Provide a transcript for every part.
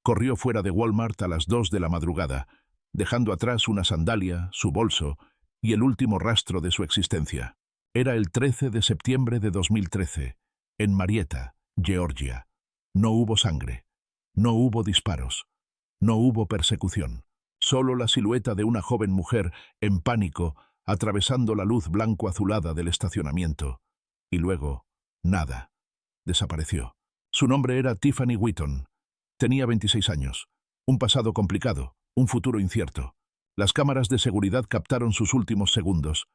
Corrió fuera de Walmart a las 2 de la madrugada, dejando atrás una sandalia, su bolso y el último rastro de su existencia. Era el 13 de septiembre de 2013, en Marietta, Georgia. No hubo sangre, no hubo disparos, no hubo persecución. Solo la silueta de una joven mujer en pánico atravesando la luz blanco-azulada del estacionamiento. Y luego, nada. Desapareció. Su nombre era Tiffany Wheaton. Tenía 26 años. Un pasado complicado, un futuro incierto. Las cámaras de seguridad captaron sus últimos segundos.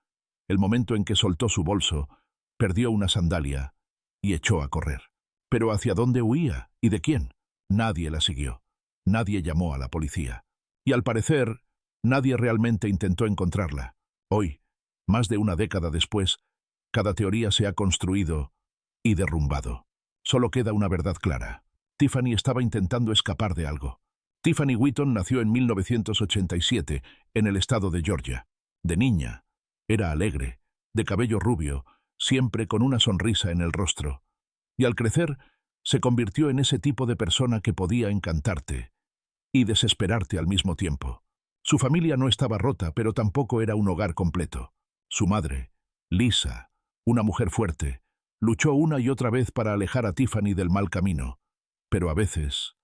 El momento en que soltó su bolso, perdió una sandalia y echó a correr. ¿Pero hacia dónde huía? ¿Y de quién? Nadie la siguió. Nadie llamó a la policía. Y al parecer, nadie realmente intentó encontrarla. Hoy, más de una década después, cada teoría se ha construido y derrumbado. Solo queda una verdad clara. Tiffany estaba intentando escapar de algo. Tiffany Wheaton nació en 1987 en el estado de Georgia. De niña, era alegre, de cabello rubio, siempre con una sonrisa en el rostro. Y al crecer, se convirtió en ese tipo de persona que podía encantarte y desesperarte al mismo tiempo. Su familia no estaba rota, pero tampoco era un hogar completo. Su madre, Lisa, una mujer fuerte, luchó una y otra vez para alejar a Tiffany del mal camino. Pero a veces,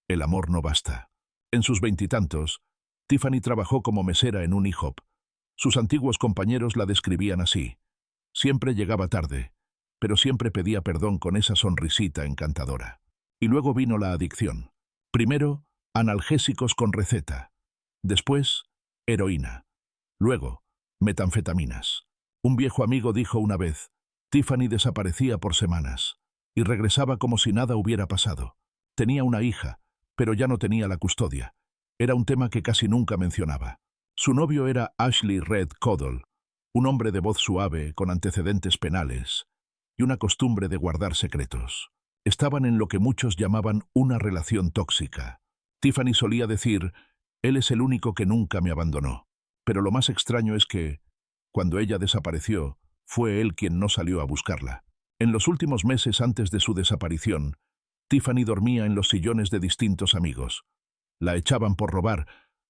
el amor no basta. En sus veintitantos, Tiffany trabajó como mesera en un IHOP. Sus antiguos compañeros la describían así. Siempre llegaba tarde, pero siempre pedía perdón con esa sonrisita encantadora. Y luego vino la adicción. Primero, analgésicos con receta. Después, heroína. Luego, metanfetaminas. Un viejo amigo dijo una vez, Tiffany desaparecía por semanas y regresaba como si nada hubiera pasado. Tenía una hija, pero ya no tenía la custodia. Era un tema que casi nunca mencionaba. Su novio era Ashley Red Codall, un hombre de voz suave, con antecedentes penales y una costumbre de guardar secretos. Estaban en lo que muchos llamaban una relación tóxica. Tiffany solía decir, él es el único que nunca me abandonó. Pero lo más extraño es que, cuando ella desapareció, fue él quien no salió a buscarla. En los últimos meses antes de su desaparición, Tiffany dormía en los sillones de distintos amigos. La echaban por robar,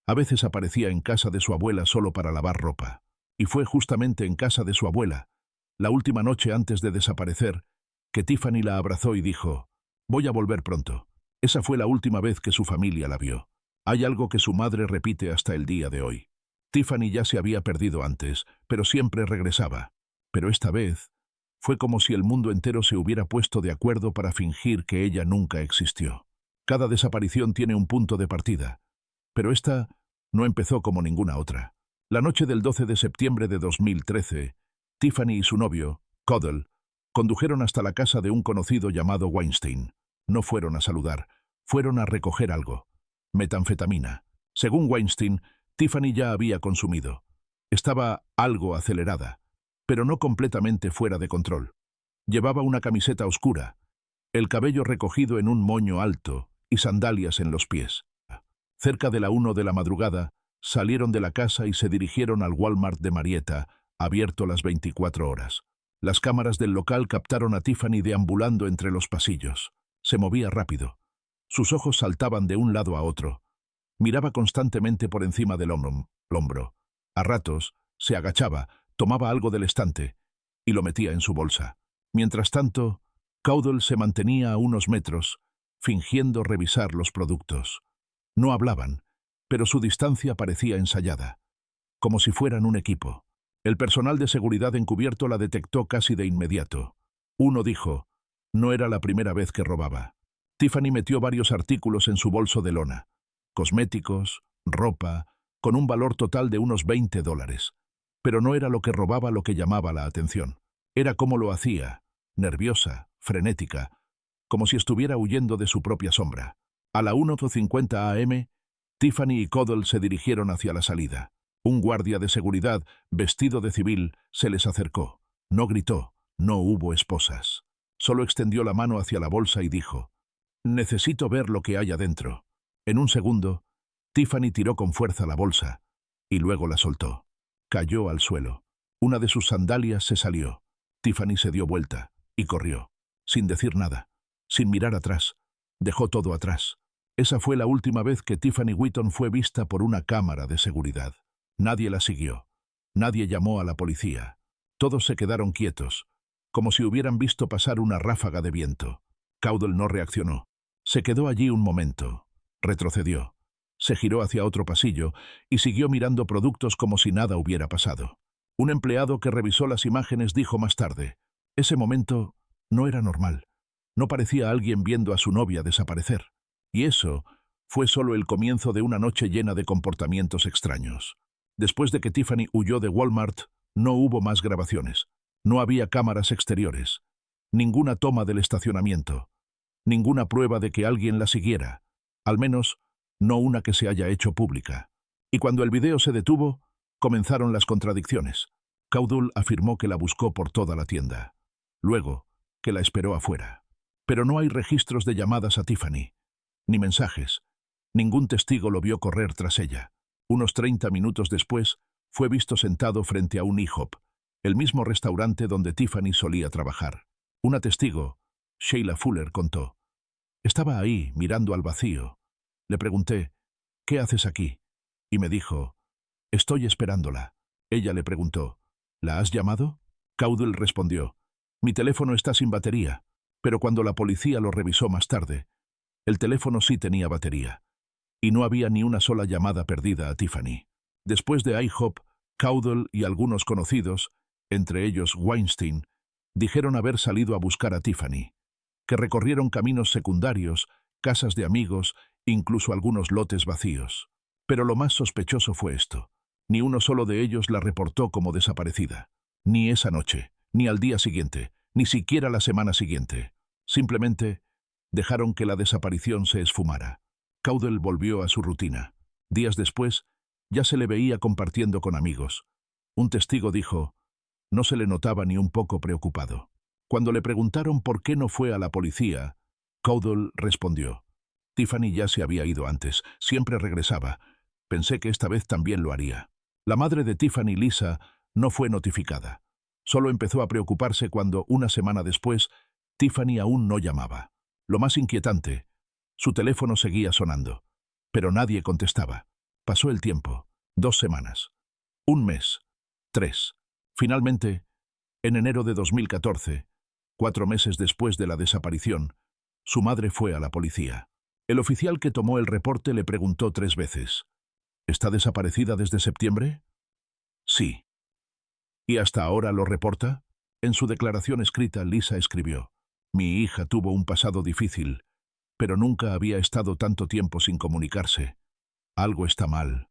a veces aparecía en casa de su abuela solo para lavar ropa. Y fue justamente en casa de su abuela, la última noche antes de desaparecer, que Tiffany la abrazó y dijo, voy a volver pronto. Esa fue la última vez que su familia la vio. Hay algo que su madre repite hasta el día de hoy. Tiffany ya se había perdido antes, pero siempre regresaba. Pero esta vez, fue como si el mundo entero se hubiera puesto de acuerdo para fingir que ella nunca existió. Cada desaparición tiene un punto de partida, pero esta no empezó como ninguna otra. La noche del 12 de septiembre de 2013, Tiffany y su novio, Codall, condujeron hasta la casa de un conocido llamado Weinstein. No fueron a saludar, fueron a recoger algo. Metanfetamina. Según Weinstein, Tiffany ya había consumido. Estaba algo acelerada, pero no completamente fuera de control. Llevaba una camiseta oscura, el cabello recogido en un moño alto y sandalias en los pies. Cerca de la 1 de la madrugada, salieron de la casa y se dirigieron al Walmart de Marietta, abierto las 24 horas. Las cámaras del local captaron a Tiffany deambulando entre los pasillos. Se movía rápido. Sus ojos saltaban de un lado a otro. Miraba constantemente por encima del hombro. A ratos, se agachaba, tomaba algo del estante y lo metía en su bolsa. Mientras tanto, Codall se mantenía a unos metros, fingiendo revisar los productos. No hablaban, pero su distancia parecía ensayada, como si fueran un equipo. El personal de seguridad encubierto la detectó casi de inmediato. Uno dijo, no era la primera vez que robaba. Tiffany metió varios artículos en su bolso de lona. Cosméticos, ropa, con un valor total de unos $20. Pero no era lo que robaba lo que llamaba la atención. Era cómo lo hacía, nerviosa, frenética, como si estuviera huyendo de su propia sombra. A la 1:50 a.m., Tiffany y Codall se dirigieron hacia la salida. Un guardia de seguridad, vestido de civil, se les acercó. No gritó, no hubo esposas. Solo extendió la mano hacia la bolsa y dijo, necesito ver lo que hay adentro. En un segundo, Tiffany tiró con fuerza la bolsa y luego la soltó. Cayó al suelo. Una de sus sandalias se salió. Tiffany se dio vuelta y corrió, sin decir nada, sin mirar atrás. Dejó todo atrás. Esa fue la última vez que Tiffany Wheaton fue vista por una cámara de seguridad. Nadie la siguió. Nadie llamó a la policía. Todos se quedaron quietos, como si hubieran visto pasar una ráfaga de viento. Caudle no reaccionó. Se quedó allí un momento. Retrocedió. Se giró hacia otro pasillo y siguió mirando productos como si nada hubiera pasado. Un empleado que revisó las imágenes dijo más tarde: ese momento no era normal. No parecía alguien viendo a su novia desaparecer. Y eso fue solo el comienzo de una noche llena de comportamientos extraños. Después de que Tiffany huyó de Walmart, no hubo más grabaciones. No había cámaras exteriores. Ninguna toma del estacionamiento. Ninguna prueba de que alguien la siguiera. Al menos, no una que se haya hecho pública. Y cuando el video se detuvo, comenzaron las contradicciones. Caudle afirmó que la buscó por toda la tienda. Luego, que la esperó afuera. Pero no hay registros de llamadas a Tiffany, ni mensajes. Ningún testigo lo vio correr tras ella. Unos 30 minutos después, fue visto sentado frente a un IHOP, el mismo restaurante donde Tiffany solía trabajar. Una testigo, Sheila Fuller, contó: estaba ahí, mirando al vacío. Le pregunté: ¿qué haces aquí? Y me dijo: estoy esperándola. Ella le preguntó: ¿la has llamado? Caudle respondió: mi teléfono está sin batería, pero cuando la policía lo revisó más tarde, el teléfono sí tenía batería. Y no había ni una sola llamada perdida a Tiffany. Después de IHOP, Caudle y algunos conocidos, entre ellos Weinstein, dijeron haber salido a buscar a Tiffany, que recorrieron caminos secundarios, casas de amigos, incluso algunos lotes vacíos. Pero lo más sospechoso fue esto: ni uno solo de ellos la reportó como desaparecida. Ni esa noche, ni al día siguiente, ni siquiera la semana siguiente. Simplemente dejaron que la desaparición se esfumara. Caudle volvió a su rutina. Días después, ya se le veía compartiendo con amigos. Un testigo dijo: no se le notaba ni un poco preocupado. Cuando le preguntaron por qué no fue a la policía, Caudle respondió: Tiffany ya se había ido antes, siempre regresaba. Pensé que esta vez también lo haría. La madre de Tiffany, Lisa, no fue notificada. Solo empezó a preocuparse cuando, una semana después, Tiffany aún no llamaba. Lo más inquietante: su teléfono seguía sonando, pero nadie contestaba. Pasó el tiempo: 2 semanas, un mes, 3. Finalmente, en enero de 2014, 4 meses después de la desaparición, su madre fue a la policía. El oficial que tomó el reporte le preguntó 3 veces: ¿está desaparecida desde septiembre? Sí. ¿Y hasta ahora lo reporta? En su declaración escrita, Lisa escribió: mi hija tuvo un pasado difícil, pero nunca había estado tanto tiempo sin comunicarse. Algo está mal.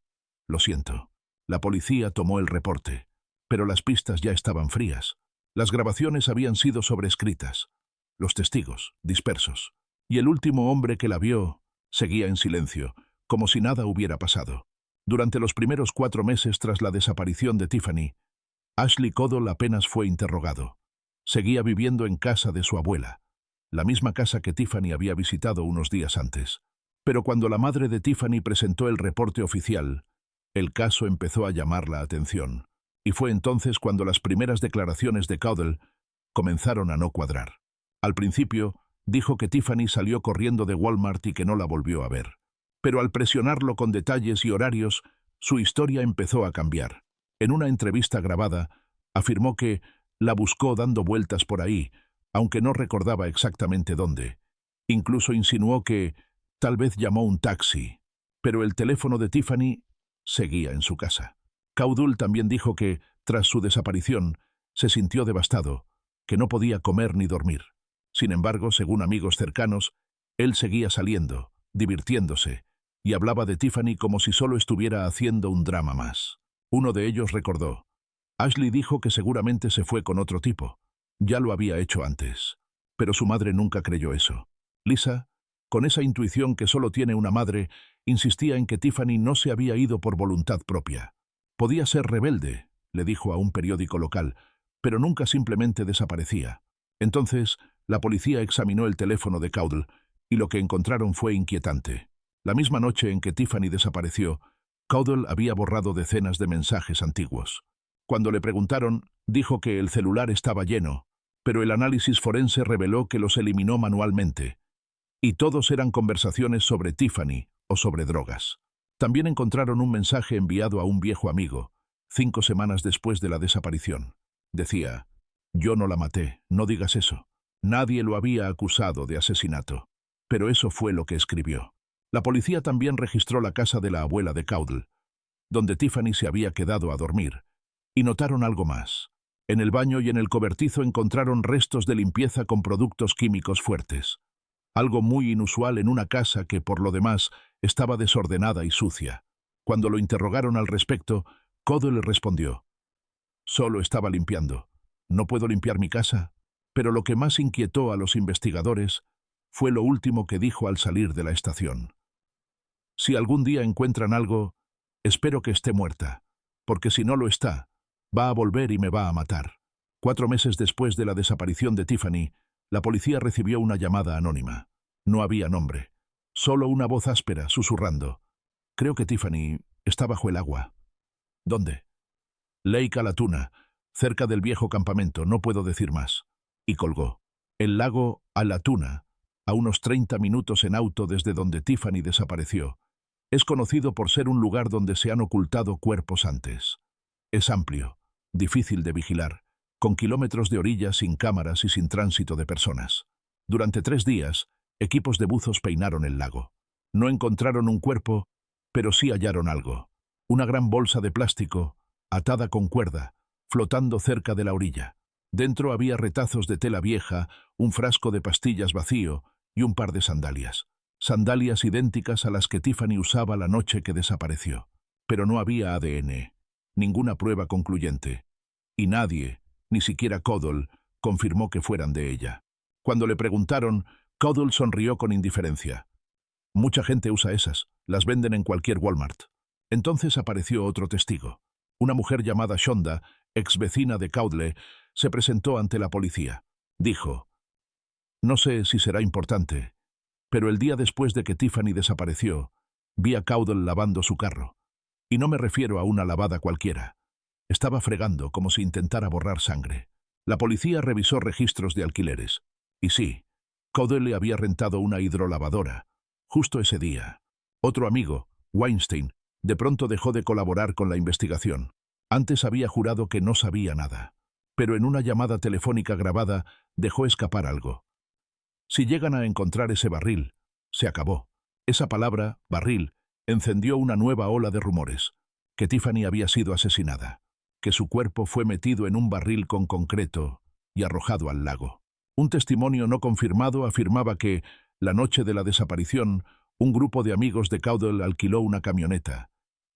Lo siento. La policía tomó el reporte, pero las pistas ya estaban frías. Las grabaciones habían sido sobrescritas. Los testigos, dispersos. Y el último hombre que la vio seguía en silencio, como si nada hubiera pasado. Durante los primeros 4 meses tras la desaparición de Tiffany, Ashley Caudle apenas fue interrogado. Seguía viviendo en casa de su abuela, la misma casa que Tiffany había visitado unos días antes. Pero cuando la madre de Tiffany presentó el reporte oficial, el caso empezó a llamar la atención. Y fue entonces cuando las primeras declaraciones de Caudle comenzaron a no cuadrar. Al principio, dijo que Tiffany salió corriendo de Walmart y que no la volvió a ver. Pero al presionarlo con detalles y horarios, su historia empezó a cambiar. En una entrevista grabada, afirmó que la buscó dando vueltas por ahí, aunque no recordaba exactamente dónde. Incluso insinuó que tal vez llamó un taxi, pero el teléfono de Tiffany seguía en su casa. Caudle también dijo que, tras su desaparición, se sintió devastado, que no podía comer ni dormir. Sin embargo, según amigos cercanos, él seguía saliendo, divirtiéndose, y hablaba de Tiffany como si solo estuviera haciendo un drama más. Uno de ellos recordó: Ashley dijo que seguramente se fue con otro tipo. Ya lo había hecho antes. Pero su madre nunca creyó eso. Lisa, con esa intuición que solo tiene una madre, insistía en que Tiffany no se había ido por voluntad propia. Podía ser rebelde, le dijo a un periódico local, pero nunca simplemente desaparecía. Entonces, la policía examinó el teléfono de Caudle, y lo que encontraron fue inquietante. La misma noche en que Tiffany desapareció, Caudle había borrado decenas de mensajes antiguos. Cuando le preguntaron, dijo que el celular estaba lleno, pero el análisis forense reveló que los eliminó manualmente. Y todos eran conversaciones sobre Tiffany o sobre drogas. También encontraron un mensaje enviado a un viejo amigo, 5 semanas después de la desaparición. Decía: «Yo no la maté, no digas eso. Nadie lo había acusado de asesinato». Pero eso fue lo que escribió. La policía también registró la casa de la abuela de Caudle, donde Tiffany se había quedado a dormir, y notaron algo más. En el baño y en el cobertizo encontraron restos de limpieza con productos químicos fuertes. Algo muy inusual en una casa que, por lo demás, estaba desordenada y sucia. Cuando lo interrogaron al respecto, Caudle respondió: «Solo estaba limpiando. ¿No puedo limpiar mi casa?». Pero lo que más inquietó a los investigadores fue lo último que dijo al salir de la estación. «Si algún día encuentran algo, espero que esté muerta, porque si no lo está, va a volver y me va a matar». 4 meses después de la desaparición de Tiffany, la policía recibió una llamada anónima. No había nombre, solo una voz áspera susurrando: «Creo que Tiffany está bajo el agua». «¿Dónde?». «Lake Allatoona, cerca del viejo campamento, no puedo decir más». Y colgó. El lago Allatoona, a unos 30 minutos en auto desde donde Tiffany desapareció, es conocido por ser un lugar donde se han ocultado cuerpos antes. Es amplio, difícil de vigilar, con kilómetros de orillas sin cámaras y sin tránsito de personas. Durante 3 días, equipos de buzos peinaron el lago. No encontraron un cuerpo, pero sí hallaron algo. Una gran bolsa de plástico, atada con cuerda, flotando cerca de la orilla. Dentro había retazos de tela vieja, un frasco de pastillas vacío y un par de sandalias. Sandalias idénticas a las que Tiffany usaba la noche que desapareció. Pero no había ADN, ninguna prueba concluyente. Y nadie, ni siquiera Caudle, confirmó que fueran de ella. Cuando le preguntaron, Caudle sonrió con indiferencia. «Mucha gente usa esas, las venden en cualquier Walmart». Entonces apareció otro testigo. Una mujer llamada Shonda, ex vecina de Caudle, se presentó ante la policía. Dijo: «No sé si será importante, pero el día después de que Tiffany desapareció, vi a Caudle lavando su carro. Y no me refiero a una lavada cualquiera. Estaba fregando como si intentara borrar sangre». La policía revisó registros de alquileres. Y sí, Caudle le había rentado una hidrolavadora. Justo ese día. Otro amigo, Weinstein, de pronto dejó de colaborar con la investigación. Antes había jurado que no sabía nada. Pero en una llamada telefónica grabada dejó escapar algo. «Si llegan a encontrar ese barril, se acabó». Esa palabra, barril, encendió una nueva ola de rumores. Que Tiffany había sido asesinada. Que su cuerpo fue metido en un barril con concreto y arrojado al lago. Un testimonio no confirmado afirmaba que, la noche de la desaparición, un grupo de amigos de Caudle alquiló una camioneta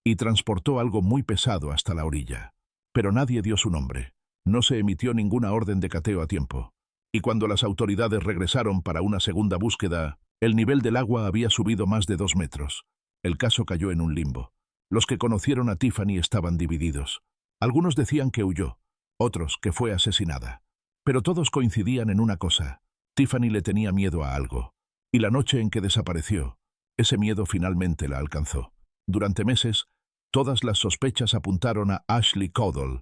y transportó algo muy pesado hasta la orilla. Pero nadie dio su nombre. No se emitió ninguna orden de cateo a tiempo. Y cuando las autoridades regresaron para una segunda búsqueda, el nivel del agua había subido más de 2 metros. El caso cayó en un limbo. Los que conocieron a Tiffany estaban divididos. Algunos decían que huyó, otros que fue asesinada. Pero todos coincidían en una cosa: Tiffany le tenía miedo a algo. Y la noche en que desapareció, ese miedo finalmente la alcanzó. Durante meses, todas las sospechas apuntaron a Ashley Caudle,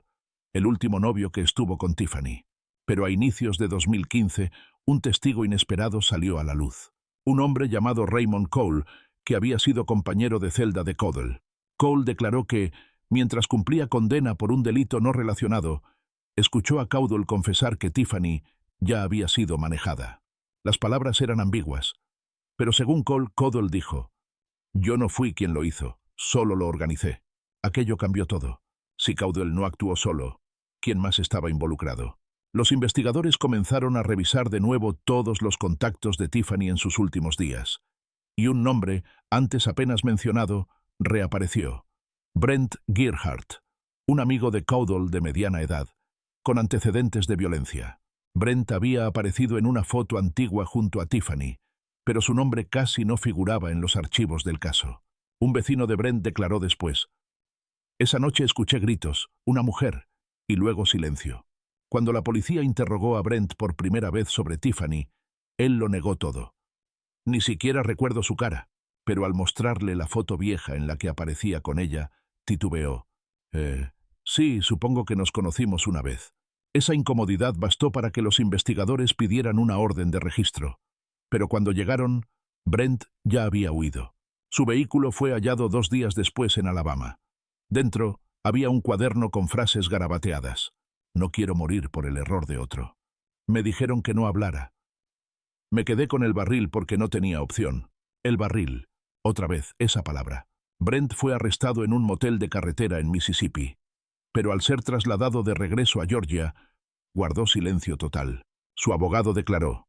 el último novio que estuvo con Tiffany. Pero a inicios de 2015, un testigo inesperado salió a la luz. Un hombre llamado Raymond Cole, que había sido compañero de celda de Caudle. Cole declaró que, mientras cumplía condena por un delito no relacionado, escuchó a Caudle confesar que Tiffany ya había sido manejada. Las palabras eran ambiguas, pero según Cole, Caudle dijo: «Yo no fui quien lo hizo, solo lo organicé». Aquello cambió todo. Si Caudle no actuó solo, ¿quién más estaba involucrado? Los investigadores comenzaron a revisar de nuevo todos los contactos de Tiffany en sus últimos días. Y un nombre, antes apenas mencionado, reapareció: Brent Gearhart, un amigo de Caudle de mediana edad, con antecedentes de violencia. Brent había aparecido en una foto antigua junto a Tiffany, pero su nombre casi no figuraba en los archivos del caso. Un vecino de Brent declaró después: «Esa noche escuché gritos, una mujer, y luego silencio». Cuando la policía interrogó a Brent por primera vez sobre Tiffany, él lo negó todo. «Ni siquiera recuerdo su cara», pero al mostrarle la foto vieja en la que aparecía con ella, titubeó. Sí, supongo que nos conocimos una vez». Esa incomodidad bastó para que los investigadores pidieran una orden de registro. Pero cuando llegaron, Brent ya había huido. Su vehículo fue hallado 2 días después en Alabama. Dentro había un cuaderno con frases garabateadas. No quiero morir por el error de otro. Me dijeron que no hablara. Me quedé con el barril porque no tenía opción. El barril. Otra vez, esa palabra. Brent fue arrestado en un motel de carretera en Mississippi. Pero al ser trasladado de regreso a Georgia, guardó silencio total. Su abogado declaró: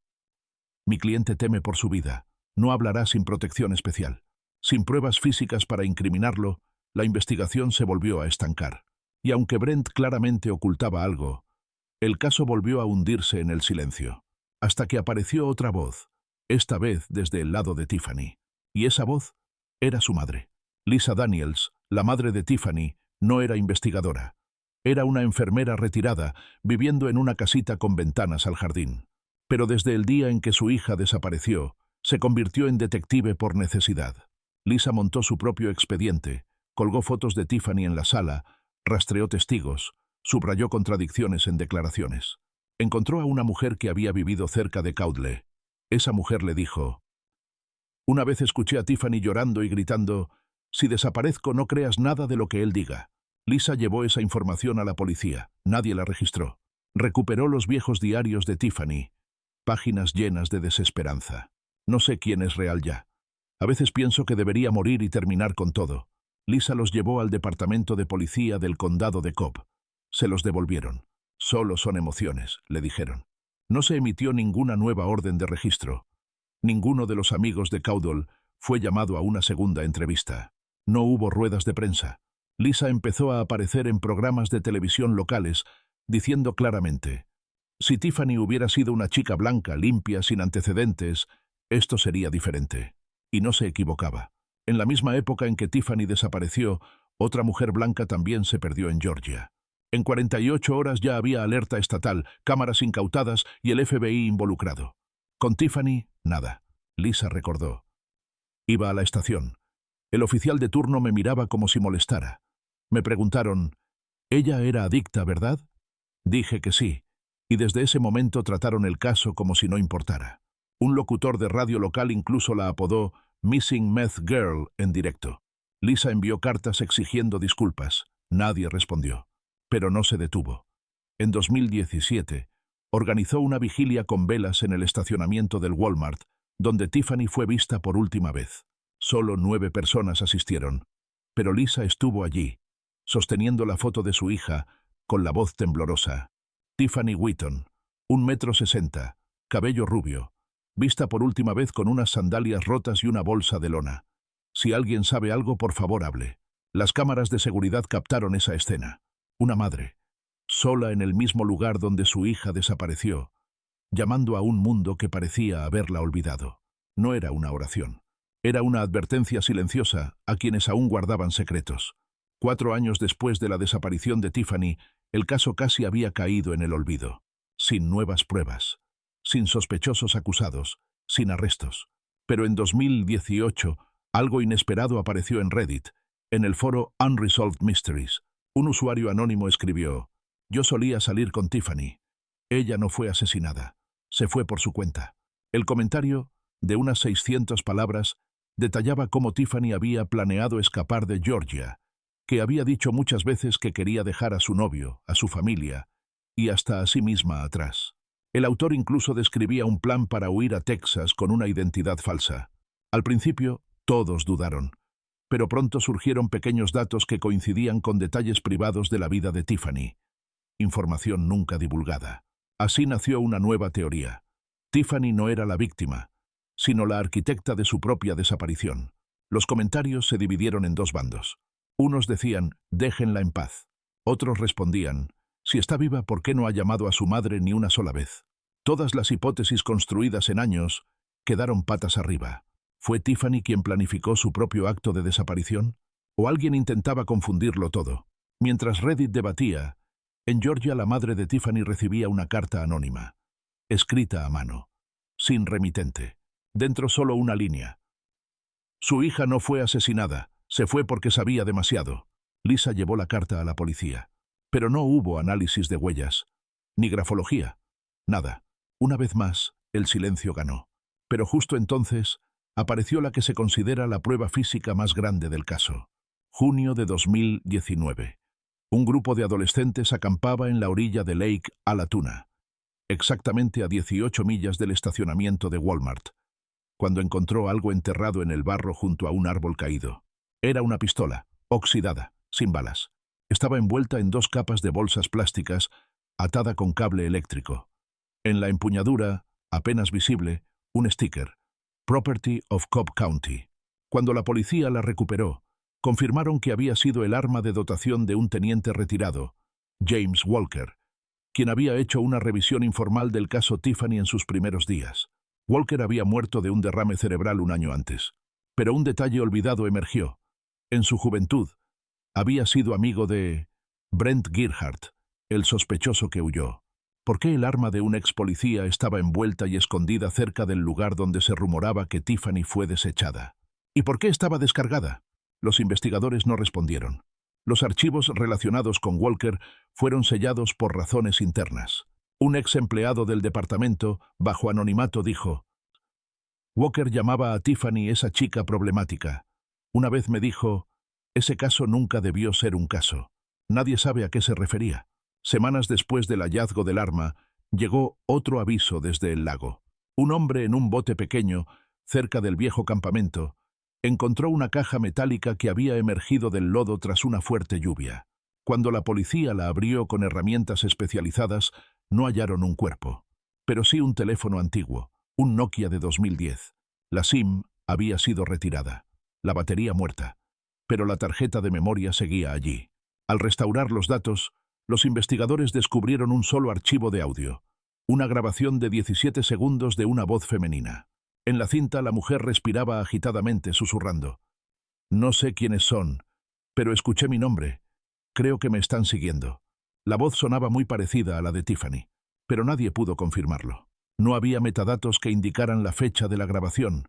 mi cliente teme por su vida. No hablará sin protección especial. Sin pruebas físicas para incriminarlo, la investigación se volvió a estancar. Y aunque Brent claramente ocultaba algo, el caso volvió a hundirse en el silencio. Hasta que apareció otra voz, esta vez desde el lado de Tiffany. Y esa voz era su madre. Lisa Daniels, la madre de Tiffany, no era investigadora. Era una enfermera retirada, viviendo en una casita con ventanas al jardín. Pero desde el día en que su hija desapareció, se convirtió en detective por necesidad. Lisa montó su propio expediente, colgó fotos de Tiffany en la sala, rastreó testigos, subrayó contradicciones en declaraciones. Encontró a una mujer que había vivido cerca de Caudle. Esa mujer le dijo: una vez escuché a Tiffany llorando y gritando: si desaparezco no creas nada de lo que él diga. Lisa llevó esa información a la policía. Nadie la registró. Recuperó los viejos diarios de Tiffany. Páginas llenas de desesperanza. No sé quién es real ya. A veces pienso que debería morir y terminar con todo. Lisa los llevó al departamento de policía del condado de Cobb. Se los devolvieron. Solo son emociones, le dijeron. No se emitió ninguna nueva orden de registro. Ninguno de los amigos de Caudle fue llamado a una segunda entrevista. No hubo ruedas de prensa. Lisa empezó a aparecer en programas de televisión locales, diciendo claramente: si Tiffany hubiera sido una chica blanca, limpia, sin antecedentes, esto sería diferente. Y no se equivocaba. En la misma época en que Tiffany desapareció, otra mujer blanca también se perdió en Georgia. En 48 horas ya había alerta estatal, cámaras incautadas y el FBI involucrado. Con Tiffany, nada. Lisa recordó. Iba a la estación. El oficial de turno me miraba como si molestara. Me preguntaron: «Ella era adicta, ¿verdad?». Dije que sí, y desde ese momento trataron el caso como si no importara. Un locutor de radio local incluso la apodó Missing Meth Girl en directo. Lisa envió cartas exigiendo disculpas. Nadie respondió. Pero no se detuvo. En 2017, organizó una vigilia con velas en el estacionamiento del Walmart, donde Tiffany fue vista por última vez. Solo 9 personas asistieron, pero Lisa estuvo allí, sosteniendo la foto de su hija, con la voz temblorosa. Tiffany Wheaton, 1,60 m, cabello rubio, vista por última vez con unas sandalias rotas y una bolsa de lona. Si alguien sabe algo, por favor hable. Las cámaras de seguridad captaron esa escena. Una madre, sola en el mismo lugar donde su hija desapareció, llamando a un mundo que parecía haberla olvidado. No era una oración. Era una advertencia silenciosa a quienes aún guardaban secretos. 4 años después de la desaparición de Tiffany, el caso casi había caído en el olvido. Sin nuevas pruebas, sin sospechosos acusados, sin arrestos. Pero en 2018, algo inesperado apareció en Reddit, en el foro Unresolved Mysteries. Un usuario anónimo escribió: «Yo solía salir con Tiffany. Ella no fue asesinada. Se fue por su cuenta». El comentario, de unas 600 palabras, detallaba cómo Tiffany había planeado escapar de Georgia, que había dicho muchas veces que quería dejar a su novio, a su familia, y hasta a sí misma atrás. El autor incluso describía un plan para huir a Texas con una identidad falsa. Al principio, todos dudaron, pero pronto surgieron pequeños datos que coincidían con detalles privados de la vida de Tiffany. Información nunca divulgada. Así nació una nueva teoría. Tiffany no era la víctima, sino la arquitecta de su propia desaparición. Los comentarios se dividieron en 2 bandos. Unos decían: «déjenla en paz». Otros respondían: «si está viva, ¿por qué no ha llamado a su madre ni una sola vez?». Todas las hipótesis construidas en años quedaron patas arriba. ¿Fue Tiffany quien planificó su propio acto de desaparición? ¿O alguien intentaba confundirlo todo? Mientras Reddit debatía, en Georgia la madre de Tiffany recibía una carta anónima, escrita a mano, sin remitente. Dentro solo una línea. Su hija no fue asesinada, se fue porque sabía demasiado. Lisa llevó la carta a la policía. Pero no hubo análisis de huellas, ni grafología, nada. Una vez más, el silencio ganó. Pero justo entonces apareció la que se considera la prueba física más grande del caso. Junio de 2019. Un grupo de adolescentes acampaba en la orilla de Lake Allatoona, exactamente a 18 millas del estacionamiento de Walmart, cuando encontró algo enterrado en el barro junto a un árbol caído. Era una pistola, oxidada, sin balas. Estaba envuelta en 2 capas de bolsas plásticas, atada con cable eléctrico. En la empuñadura, apenas visible, un sticker, Property of Cobb County. Cuando la policía la recuperó, confirmaron que había sido el arma de dotación de un teniente retirado, James Walker, quien había hecho una revisión informal del caso Tiffany en sus primeros días. Walker había muerto de un derrame cerebral un año antes. Pero un detalle olvidado emergió. En su juventud, había sido amigo de Brent Gearhart, el sospechoso que huyó. ¿Por qué el arma de un ex policía estaba envuelta y escondida cerca del lugar donde se rumoraba que Tiffany fue desechada? ¿Y por qué estaba descargada? Los investigadores no respondieron. Los archivos relacionados con Walker fueron sellados por razones internas. Un ex empleado del departamento, bajo anonimato, dijo: Walker llamaba a Tiffany esa chica problemática. Una vez me dijo, ese caso nunca debió ser un caso. Nadie sabe a qué se refería. Semanas después del hallazgo del arma, llegó otro aviso desde el lago. Un hombre en un bote pequeño, cerca del viejo campamento, encontró una caja metálica que había emergido del lodo tras una fuerte lluvia. Cuando la policía la abrió con herramientas especializadas, no hallaron un cuerpo, pero sí un teléfono antiguo, un Nokia de 2010. La SIM había sido retirada, la batería muerta, pero la tarjeta de memoria seguía allí. Al restaurar los datos, los investigadores descubrieron un solo archivo de audio, una grabación de 17 segundos de una voz femenina. En la cinta, la mujer respiraba agitadamente, susurrando: no sé quiénes son, pero escuché mi nombre. Creo que me están siguiendo. La voz sonaba muy parecida a la de Tiffany, pero nadie pudo confirmarlo. No había metadatos que indicaran la fecha de la grabación,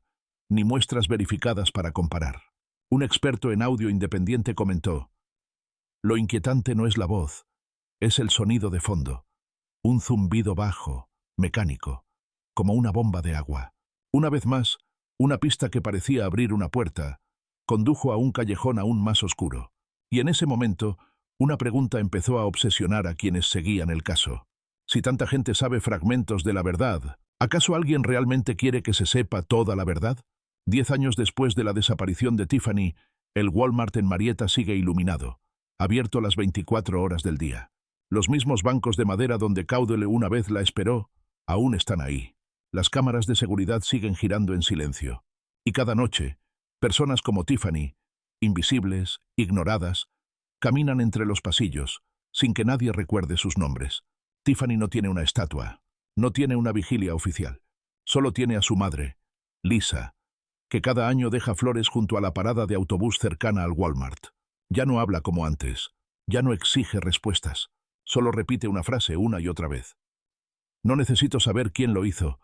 ni muestras verificadas para comparar. Un experto en audio independiente comentó: lo inquietante no es la voz, es el sonido de fondo. Un zumbido bajo, mecánico, como una bomba de agua. Una vez más, una pista que parecía abrir una puerta, condujo a un callejón aún más oscuro. Y en ese momento, una pregunta empezó a obsesionar a quienes seguían el caso. Si tanta gente sabe fragmentos de la verdad, ¿acaso alguien realmente quiere que se sepa toda la verdad? 10 años después de la desaparición de Tiffany, el Walmart en Marietta sigue iluminado, abierto las 24 horas del día. Los mismos bancos de madera donde Caudle una vez la esperó, aún están ahí. Las cámaras de seguridad siguen girando en silencio. Y cada noche, personas como Tiffany, invisibles, ignoradas, caminan entre los pasillos, sin que nadie recuerde sus nombres. Tiffany no tiene una estatua, no tiene una vigilia oficial. Solo tiene a su madre, Lisa, que cada año deja flores junto a la parada de autobús cercana al Walmart. Ya no habla como antes, ya no exige respuestas, solo repite una frase una y otra vez. No necesito saber quién lo hizo,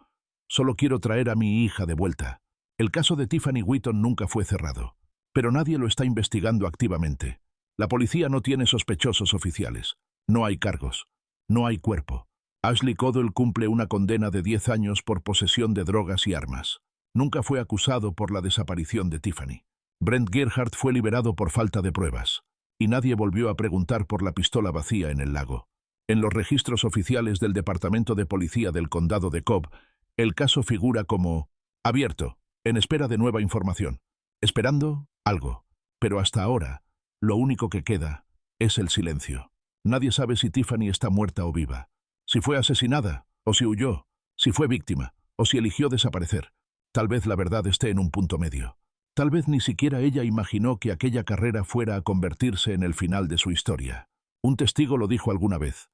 solo quiero traer a mi hija de vuelta. El caso de Tiffany Wheaton nunca fue cerrado, pero nadie lo está investigando activamente. La policía no tiene sospechosos oficiales, no hay cargos, no hay cuerpo. Ashley Caudle cumple una condena de 10 años por posesión de drogas y armas. Nunca fue acusado por la desaparición de Tiffany. Brent Gearhart fue liberado por falta de pruebas, y nadie volvió a preguntar por la pistola vacía en el lago. En los registros oficiales del Departamento de Policía del Condado de Cobb, el caso figura como abierto, en espera de nueva información, esperando algo. Pero hasta ahora, lo único que queda es el silencio. Nadie sabe si Tiffany está muerta o viva, si fue asesinada o si huyó, si fue víctima o si eligió desaparecer. Tal vez la verdad esté en un punto medio. Tal vez ni siquiera ella imaginó que aquella carrera fuera a convertirse en el final de su historia. Un testigo lo dijo alguna vez.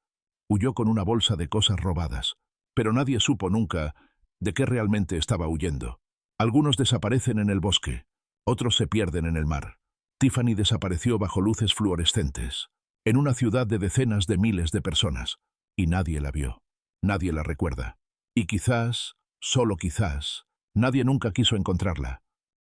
Huyó con una bolsa de cosas robadas, pero nadie supo nunca de qué realmente estaba huyendo. Algunos desaparecen en el bosque, otros se pierden en el mar. Tiffany desapareció bajo luces fluorescentes, en una ciudad de decenas de miles de personas, y nadie la vio, nadie la recuerda. Y quizás, solo quizás, nadie nunca quiso encontrarla.